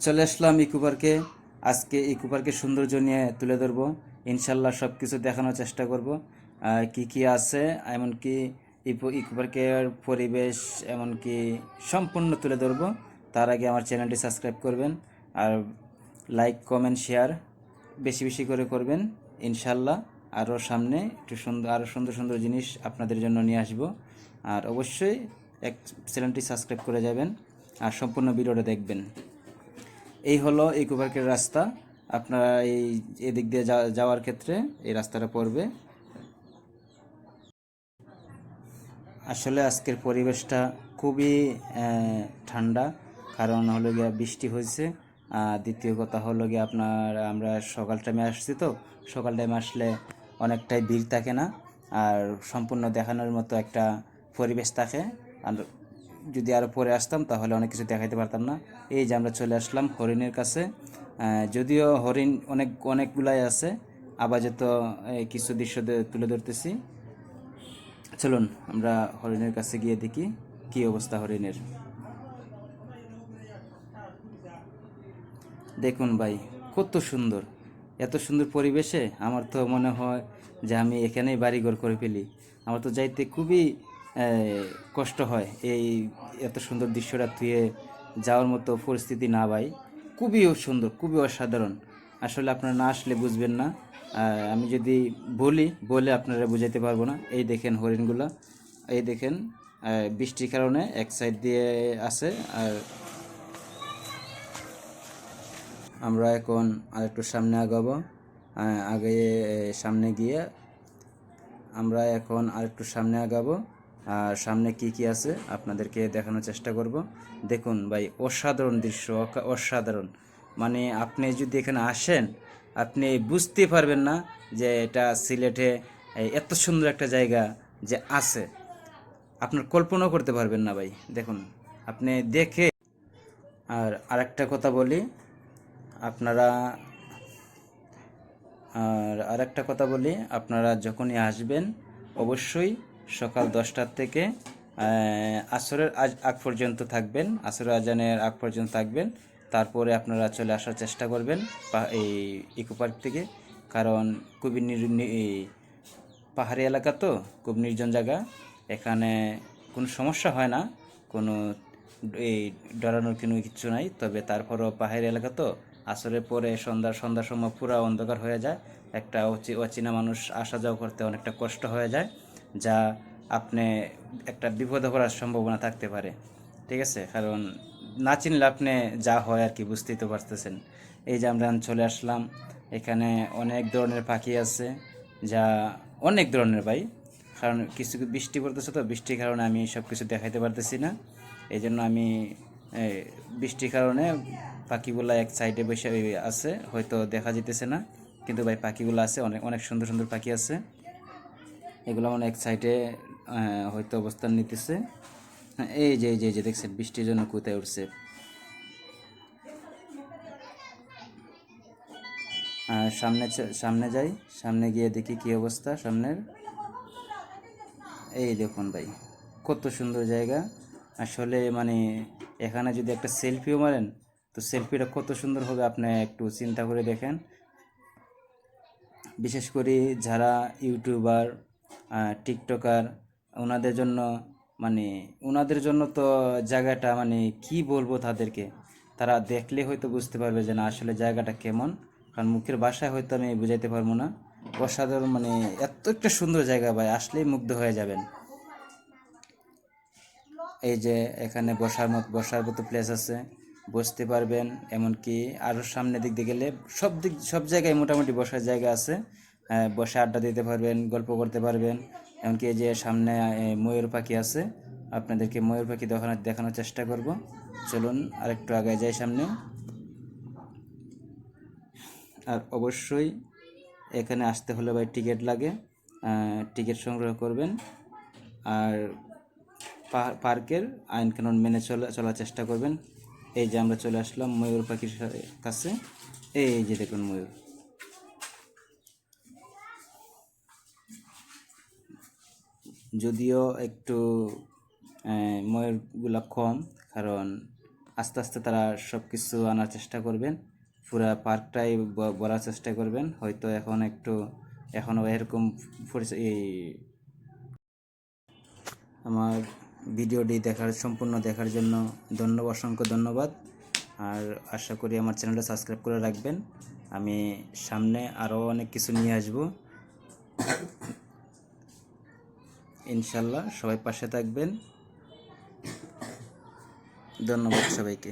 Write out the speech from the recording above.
চলে আসলাম ইকো পার্কে। আজকে ইকো পার্কের সৌন্দর্য নিয়ে তুলে ধরবো। ইনশাল্লাহ সব কিছু দেখানোর চেষ্টা করব। কি কি আছে, এমনকি ইকো পার্কের পরিবেশ এমনকি সম্পূর্ণ তুলে ধরবো। তার আগে আমার চ্যানেলটি সাবস্ক্রাইব করবেন, আর লাইক কমেন্ট শেয়ার বেশি বেশি করে করবেন। ইনশাল্লাহ আরও সামনে একটু সুন্দর, আরও সুন্দর সুন্দর জিনিস আপনাদের জন্য নিয়ে আসবো। আর অবশ্যই চ্যানেলটি সাবস্ক্রাইব করে যাবেন আর সম্পূর্ণ ভিডিওটা দেখবেন। এই হলো ইকো পার্কের রাস্তা। আপনারা এদিক দিয়ে যাওয়ার ক্ষেত্রে এই রাস্তাটা পড়বে। আসলে আজকের পরিবেশটা খুবই ঠান্ডা, কারণ হলো গিয়া বৃষ্টি হয়েছে। দ্বিতীয় কথা হলো গিয়ে আমরা সকাল টাইমে আসছি, তো সকাল টাইমে আসলে অনেকটাই ভিড় থাকে না, আর সম্পূর্ণ দেখানোর মতো একটা পরিবেশ থাকে। আর যদি আরও পরে আসতাম তাহলে অনেক কিছু দেখাইতে পারতাম না। এই যে আমরা চলে আসলাম হরিণের কাছে। যদিও হরিণ অনেকগুলাই আছে, আপাতত কিছু দৃশ্য তুলে ধরতেছি। চলুন আমরা হরিণের কাছে গিয়ে দেখি কি অবস্থা হরিণের। দেখুন ভাই, কত সুন্দর! এত সুন্দর পরিবেশে আমার তো মনে হয় যে আমি এখানেই বাড়িঘর করে ফেলি। আমার তো যাইতে খুবই কষ্ট হয়। এত সুন্দর দৃশ্যটা থুয়ে যাওয়ার মতো পরিস্থিতি না ভাই। খুবই সুন্দর, খুবই অসাধারণ। আসলে আপনারা না আসলে বুঝবেন না। আমি যদি বলে আপনারা বুঝাইতে পারবো না। এই দেখেন হরিণগুলা, এই দেখেন বৃষ্টির কারণে এক সাইড দিয়ে আছে। আর আমরা এখন আরেকটু সামনে আগাবো। আগে সামনে গিয়ে আমরা এখন আরেকটু সামনে আগাবো, আর সামনে কি কি আছে আপনাদেরকে দেখানোর চেষ্টা করব। দেখুন ভাই, অসাধারণ দৃশ্য, অসাধারণ। মানে আপনি যদি এখানে আসেন, আপনি বুঝতে পারবেন না যে এটা সিলেটে এত সুন্দর একটা জায়গা যে আছে। আপনার কল্পনাও করতে পারবেন না ভাই। দেখুন, আপনি দেখে। আর আরেকটা কথা বলি, আপনারা আরেকটা কথা বলি, আপনারা যখনই আসবেন অবশ্যই সকাল 10টার থেকে আসরের আগ পর্যন্ত থাকবেন, আসরের আজানের আগ পর্যন্ত থাকবেন। তারপরে আপনারা চলে আসার চেষ্টা করবেন এই ইকো পার্ক থেকে। কারণ খুবই পাহাড়ি এলাকা, তো খুব নির্জন জায়গা। এখানে কোনো সমস্যা হয় না, কোনো এই ডরানোর কোনো কিছু নাই। তবে তারপরও পাহাড়ি এলাকা, তো আসরের পরে সন্ধ্যার সময় পুরো অন্ধকার হয়ে যায়। একটা অচেনা মানুষ আসা যাওয়া করতে অনেকটা কষ্ট হয়ে যায়, যা আপনি একটা বিপদে পড়ার সম্ভাবনা থাকতে পারে। ঠিক আছে, কারণ না চিনলে আপনি যা হয় আর কি বুঝতেই তো পারতেছেন। এই যে আমরা চলে আসলাম, এখানে অনেক ধরনের পাখি আছে, যা অনেক ধরনের ভাই। কারণ কিছু বৃষ্টি পড়তেছে, তো বৃষ্টির কারণে আমি সব কিছু দেখাইতে পারতেছি না। এই জন্য আমি বৃষ্টির কারণে পাখিগুলো এক সাইডে বসে আছে, হয়তো দেখা যেতেছে না, কিন্তু ভাই পাখিগুলো আছে, অনেক অনেক সুন্দর সুন্দর পাখি আছে। এগুলো মানে এক সাইডে হয়তো অবস্থান নিতেছে। হ্যাঁ, এই যে দেখছেন বৃষ্টির জন্য কোথায় উঠছে। সামনে যাই, সামনে গিয়ে দেখি কি অবস্থা সামনের। এই দেখুন ভাই, কত সুন্দর জায়গা। আসলে মানে এখানে যদি একটা সেলফিও মারেন, তো সেলফিটা কত সুন্দর হবে আপনি একটু চিন্তা করে দেখেন। বিশেষ করে যারা ইউটিউবার, টিকটকার, ওনাদের জন্য মানে ওনাদের জন্য তো জায়গাটা মানে কি বলবো তাদেরকে, তারা দেখলে হয়তো বুঝতে পারবে যে না আসলে জায়গাটা কেমন। কারণ মুখের ভাষায় হয়তো আমি বুঝাইতে পারবো না। অসাধারণ, মানে এত একটা সুন্দর জায়গা ভাই, আসলেই মুগ্ধ হয়ে যাবেন। এই যে এখানে বসার মতো প্লেস আছে, বসতে পারবেন। এমনকি আরও সামনের দিক দিয়ে গেলে সব জায়গায় মোটামুটি বসার জায়গা আছে। বসে আড্ডা দিতে পারবেন, গল্প করতে পারবেন। এমনকি এই যে সামনে ময়ূর পাখি আছে, আপনাদেরকে ময়ূর পাখি দেখানোর চেষ্টা করব। চলুন আরেকটু আগে যাই সামনে। আর অবশ্যই এখানে আসতে হলে ভাই টিকিট লাগে, টিকিট সংগ্রহ করবেন। আর পার্কের আইন কানুন মেনে চলার চেষ্টা করবেন। এই যে আমরা চলে আসলাম ময়ূর পাখির কাছে। এই যে দেখুন ময়ূর, যদিও একটু ময়ূরগুলা কম, কারণ আস্তে আস্তে তারা সব কিছু আনার চেষ্টা করবেন, পুরা পার্কটাই বলার চেষ্টা করবেন। হয়তো এখনও এরকম এই আমার ভিডিওটি সম্পূর্ণ দেখার জন্য অসংখ্য ধন্যবাদ। আর আশা করি আমার চ্যানেলটা সাবস্ক্রাইব করে রাখবেন। আমি সামনে আরও অনেক কিছু নিয়ে আসব ইনশাল্লাহ। সবাই পাশে থাকবেন। ধন্যবাদ সবাইকে।